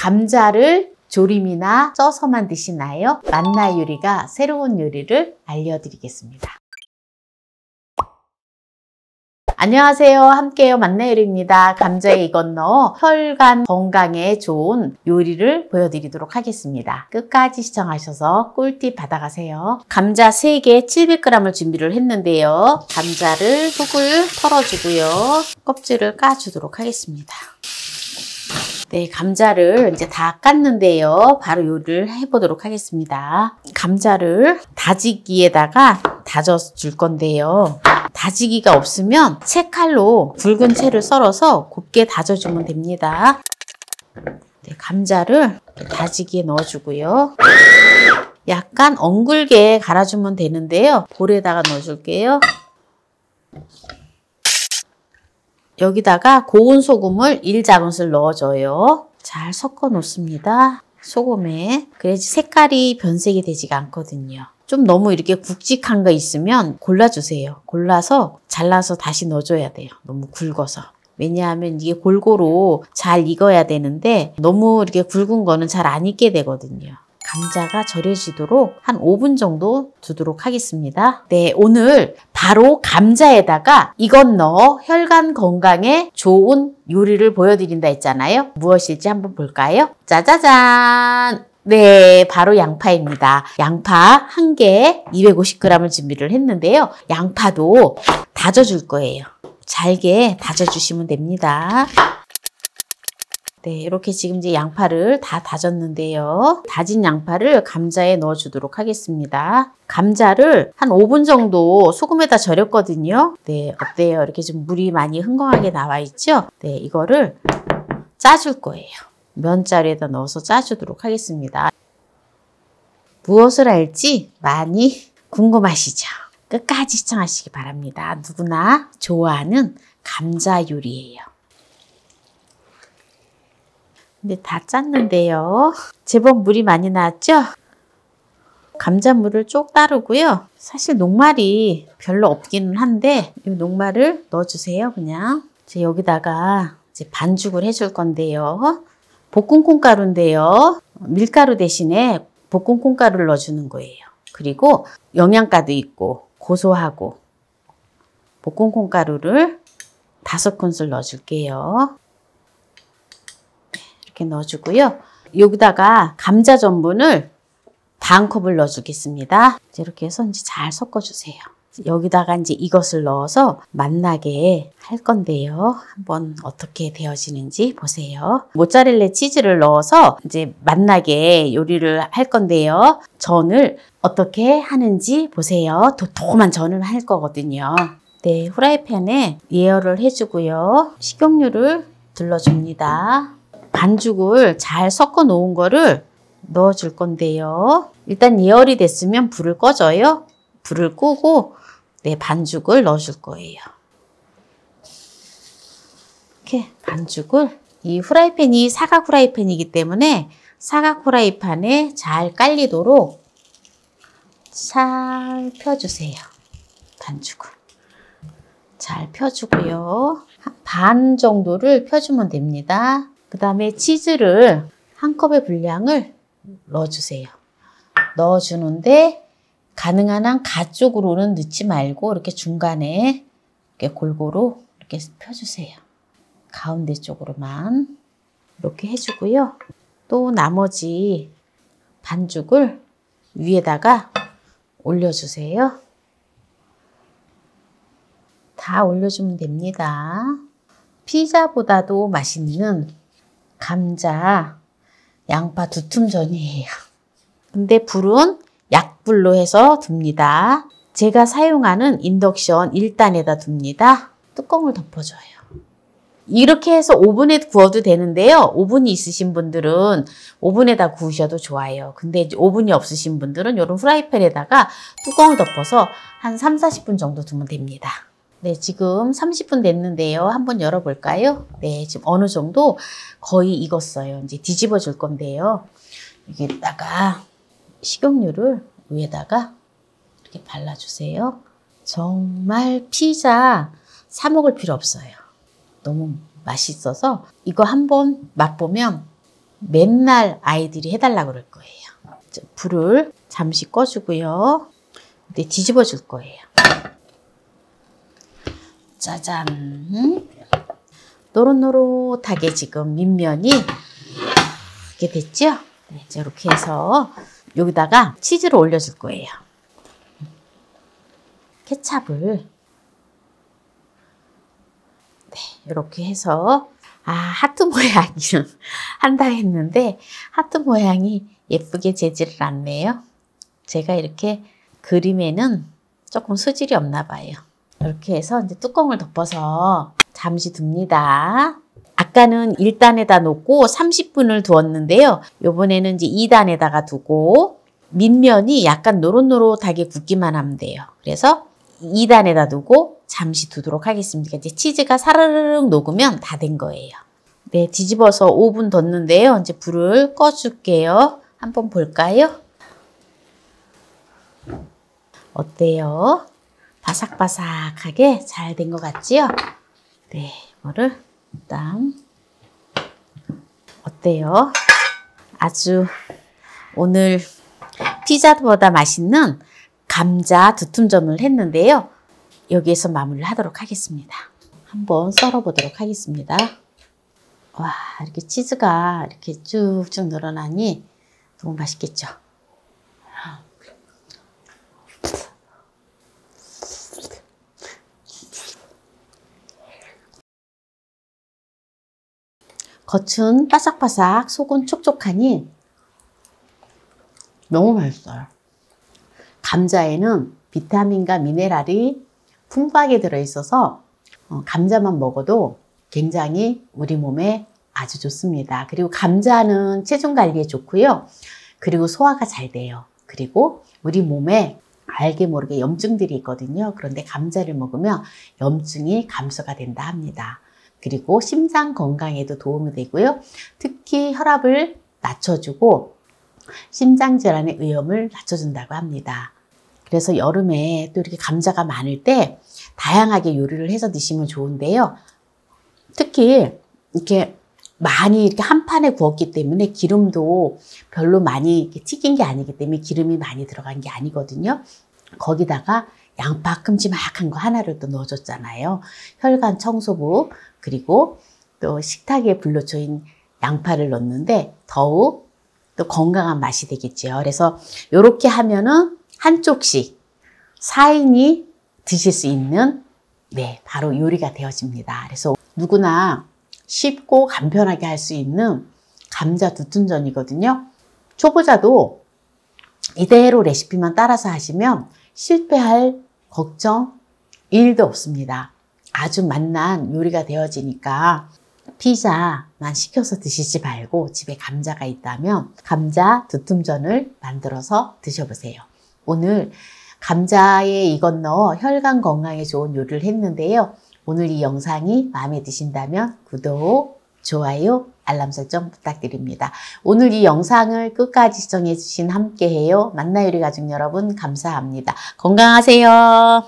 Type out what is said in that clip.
감자를 조림이나 쪄서만 드시나요? 맛나 요리가 새로운 요리를 알려드리겠습니다. 안녕하세요. 함께요. 맛나 요리입니다. 감자에 이것 넣어 혈관 건강에 좋은 요리를 보여드리도록 하겠습니다. 끝까지 시청하셔서 꿀팁 받아가세요. 감자 3개 700g을 준비를 했는데요. 감자를 속을 털어주고요. 껍질을 까주도록 하겠습니다. 네, 감자를 이제 다 깠는데요. 바로 요리를 해보도록 하겠습니다. 감자를 다지기에다가 다져 줄 건데요. 다지기가 없으면 채칼로 굵은 채를 썰어서 곱게 다져주면 됩니다. 네, 감자를 다지기에 넣어주고요. 약간 엉글게 갈아주면 되는데요. 볼에다가 넣어줄게요. 여기다가 고운 소금을 1작은술 넣어줘요. 잘 섞어 놓습니다. 소금에. 그래야지 색깔이 변색이 되지가 않거든요. 좀 너무 이렇게 굵직한 거 있으면 골라주세요. 골라서 잘라서 다시 넣어줘야 돼요. 너무 굵어서. 왜냐하면 이게 골고루 잘 익어야 되는데 너무 이렇게 굵은 거는 잘 안 익게 되거든요. 감자가 절여지도록 한 5분 정도 두도록 하겠습니다. 네, 오늘 바로 감자에다가 이것 넣어 혈관 건강에 좋은 요리를 보여드린다 했잖아요. 무엇일지 한번 볼까요? 짜자잔! 네, 바로 양파입니다. 양파 1개 250g을 준비를 했는데요. 양파도 다져줄 거예요. 잘게 다져주시면 됩니다. 네, 이렇게 지금 이제 양파를 다 다졌는데요. 다진 양파를 감자에 넣어주도록 하겠습니다. 감자를 한 5분 정도 소금에다 절였거든요. 네, 어때요? 이렇게 좀 물이 많이 흥건하게 나와 있죠? 네, 이거를 짜줄 거예요. 면자루에다 넣어서 짜주도록 하겠습니다. 무엇을 할지 많이 궁금하시죠? 끝까지 시청하시기 바랍니다. 누구나 좋아하는 감자 요리예요. 근데 다 짰는데요. 제법 물이 많이 나왔죠? 감자물을 쭉 따르고요. 사실 녹말이 별로 없기는 한데 이 녹말을 넣어주세요. 그냥 이제 여기다가 이제 반죽을 해줄 건데요. 볶은 콩가루인데요. 밀가루 대신에 볶은 콩가루를 넣어주는 거예요. 그리고 영양가도 있고 고소하고 볶은 콩가루를 5큰술 넣어줄게요. 이렇게 넣어주고요. 여기다가 감자 전분을 반컵을 넣어주겠습니다. 이렇게 해서 이제 잘 섞어주세요. 여기다가 이제 이것을 넣어서 맛나게 할 건데요. 한번 어떻게 되어지는지 보세요. 모짜렐라 치즈를 넣어서 이제 맛나게 요리를 할 건데요. 전을 어떻게 하는지 보세요. 도톰한 전을 할 거거든요. 네, 후라이팬에 예열을 해주고요. 식용유를 둘러줍니다. 반죽을 잘 섞어 놓은 거를 넣어줄 건데요. 일단 예열이 됐으면 불을 꺼줘요. 불을 끄고 네, 반죽을 넣어줄 거예요. 이렇게 반죽을 이 후라이팬이 사각 후라이팬이기 때문에 사각 후라이팬에 잘 깔리도록 잘 펴주세요. 반죽을 잘 펴주고요. 반 정도를 펴주면 됩니다. 그 다음에 치즈를 한 컵의 분량을 넣어주세요. 넣어주는데 가능한 한 가쪽으로는 넣지 말고 이렇게 중간에 이렇게 골고루 이렇게 펴주세요. 가운데 쪽으로만 이렇게 해주고요. 또 나머지 반죽을 위에다가 올려주세요. 다 올려주면 됩니다. 피자보다도 맛있는 감자 양파 두툼전이에요. 근데 불은 약불로 해서 둡니다. 제가 사용하는 인덕션 1단에다 둡니다. 뚜껑을 덮어줘요. 이렇게 해서 오븐에 구워도 되는데요. 오븐이 있으신 분들은 오븐에다 구우셔도 좋아요. 근데 이제 오븐이 없으신 분들은 이런 후라이팬에다가 뚜껑을 덮어서 한 3-40분 정도 두면 됩니다. 네, 지금 30분 됐는데요. 한번 열어볼까요? 네, 지금 어느 정도 거의 익었어요. 이제 뒤집어 줄 건데요. 여기다가 식용유를 위에다가 이렇게 발라주세요. 정말 피자 사 먹을 필요 없어요. 너무 맛있어서 이거 한번 맛보면 맨날 아이들이 해달라고 그럴 거예요. 불을 잠시 꺼주고요. 근데 뒤집어 줄 거예요. 짜잔. 노릇노릇하게 지금 밑면이 이렇게 됐죠? 네, 이렇게 해서 여기다가 치즈를 올려줄 거예요. 케찹을 네, 이렇게 해서 하트 모양을 한다 했는데 하트 모양이 예쁘게 재지를 않네요. 제가 이렇게 그림에는 조금 소질이 없나 봐요. 이렇게 해서 이제 뚜껑을 덮어서 잠시 둡니다. 아까는 1단에다 놓고 30분을 두었는데요. 이번에는 이제 2단에다가 두고 밑면이 약간 노릇노릇하게 굽기만 하면 돼요. 그래서 2단에다 두고 잠시 두도록 하겠습니다. 이제 치즈가 사르르륵 녹으면 다 된 거예요. 네, 뒤집어서 5분 뒀는데요. 이제 불을 꺼줄게요. 한번 볼까요? 어때요? 바삭바삭하게 잘 된 것 같지요? 네, 이거를 일단 어때요? 아주 오늘 피자보다 맛있는 감자 두툼전을 했는데요. 여기에서 마무리를 하도록 하겠습니다. 한번 썰어 보도록 하겠습니다. 와, 이렇게 치즈가 이렇게 쭉쭉 늘어나니 너무 맛있겠죠? 겉은 바삭바삭, 속은 촉촉하니 너무 맛있어요. 감자에는 비타민과 미네랄이 풍부하게 들어있어서 감자만 먹어도 굉장히 우리 몸에 아주 좋습니다. 그리고 감자는 체중 관리에 좋고요. 그리고 소화가 잘 돼요. 그리고 우리 몸에 알게 모르게 염증들이 있거든요. 그런데 감자를 먹으면 염증이 감소가 된다 합니다. 그리고 심장 건강에도 도움이 되고요. 특히 혈압을 낮춰주고 심장질환의 위험을 낮춰준다고 합니다. 그래서 여름에 또 이렇게 감자가 많을 때 다양하게 요리를 해서 드시면 좋은데요. 특히 이렇게 많이 이렇게 한 판에 구웠기 때문에 기름도 별로 많이 이렇게 튀긴 게 아니기 때문에 기름이 많이 들어간 게 아니거든요. 거기다가 양파 큼지막한 거 하나를 또 넣어줬잖아요. 혈관 청소부 그리고 또 식탁에 불러줘인 양파를 넣는데 더욱 또 건강한 맛이 되겠죠. 그래서 이렇게 하면은 한쪽씩 4인이 드실 수 있는 네, 바로 요리가 되어집니다. 그래서 누구나 쉽고 간편하게 할 수 있는 감자 두툼전이거든요. 초보자도 이대로 레시피만 따라서 하시면 실패할 걱정 1도 없습니다. 아주 맛난 요리가 되어지니까 피자만 시켜서 드시지 말고 집에 감자가 있다면 감자 두툼전을 만들어서 드셔보세요. 오늘 감자에 이것 넣어 혈관 건강에 좋은 요리를 했는데요. 오늘 이 영상이 마음에 드신다면 구독, 좋아요, 알람 설정 부탁드립니다. 오늘 이 영상을 끝까지 시청해 주신 함께해요. 만나요리 가족 여러분 감사합니다. 건강하세요.